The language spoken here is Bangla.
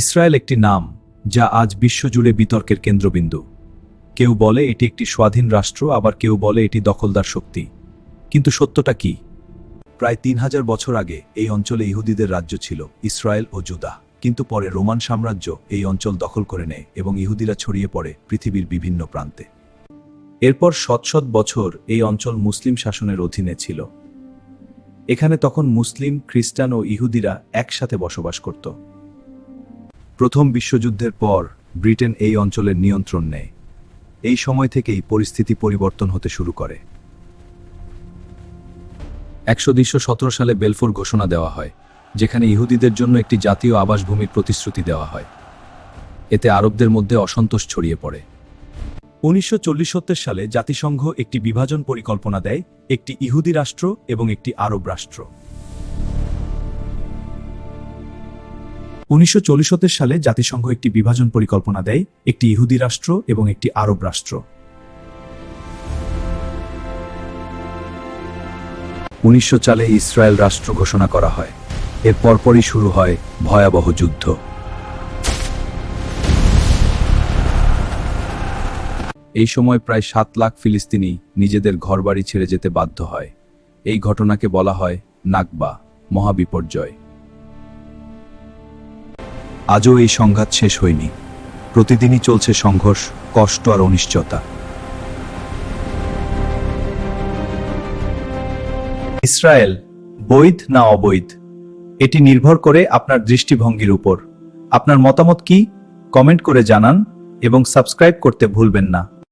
ইসরায়েল একটি নাম যা আজ বিশ্বজুড়ে বিতর্কের কেন্দ্রবিন্দু। কেউ বলে এটি একটি স্বাধীন রাষ্ট্র, আবার কেউ বলে এটি দখলদার শক্তি। কিন্তু সত্যটা কি? প্রায় ৩,০০০ বছর আগে এই অঞ্চলে ইহুদিদের রাজ্য ছিল, ইসরায়েল ও জুদা। কিন্তু পরে রোমান সাম্রাজ্য এই অঞ্চল দখল করে নেয় এবং ইহুদিরা ছড়িয়ে পড়ে পৃথিবীর বিভিন্ন প্রান্তে। এরপর শত শত বছর এই অঞ্চল মুসলিম শাসনের অধীনে ছিল। এখানে তখন মুসলিম, খ্রিস্টান ও ইহুদিরা একসাথে বসবাস করত। প্রথম বিশ্বযুদ্ধের পর ব্রিটেন এই অঞ্চলের নিয়ন্ত্রণ নেয়। এই সময় থেকেই পরিস্থিতি পরিবর্তন হতে শুরু করে। ১৯১৭ সালে বেলফোর ঘোষণা দেওয়া হয়, যেখানে ইহুদিদের জন্য একটি জাতীয় আবাসভূমির প্রতিশ্রুতি দেওয়া হয়। এতে আরবদের মধ্যে অসন্তোষ ছড়িয়ে পড়ে। ১৯৪০ সালে জাতিসংঘ একটি বিভাজন পরিকল্পনা দেয়, একটি ইহুদি রাষ্ট্র এবং একটি আরব রাষ্ট্র। ১৯৪০ সালে জাতিসংঘ একটি বিভাজন পরিকল্পনা দেয়, একটি ইহুদি রাষ্ট্র এবং একটি আরব রাষ্ট্র। ১৯০০ সালে ইসরায়েল রাষ্ট্র ঘোষণা করা হয়। এর পরপরই শুরু হয় ভয়াবহ যুদ্ধ। এই সময় প্রায় ৭ লাখ ফিলিস্তিনি নিজেদের ঘরবাড়ি ছেড়ে যেতে বাধ্য হয়। এই ঘটনাকে বলা হয় নাকবা, মহাবিপর্যয়। আজও এই সংঘাত শেষ হয়নি। প্রতিদিনই চলছে সংঘর্ষ, কষ্ট আর অনিশ্চয়তা। ইসরায়েল বৈধ না অবৈধ, এটি নির্ভর করে আপনার দৃষ্টিভঙ্গির উপর। আপনার মতামত কি? কমেন্ট করে জানান এবং সাবস্ক্রাইব করতে ভুলবেন না।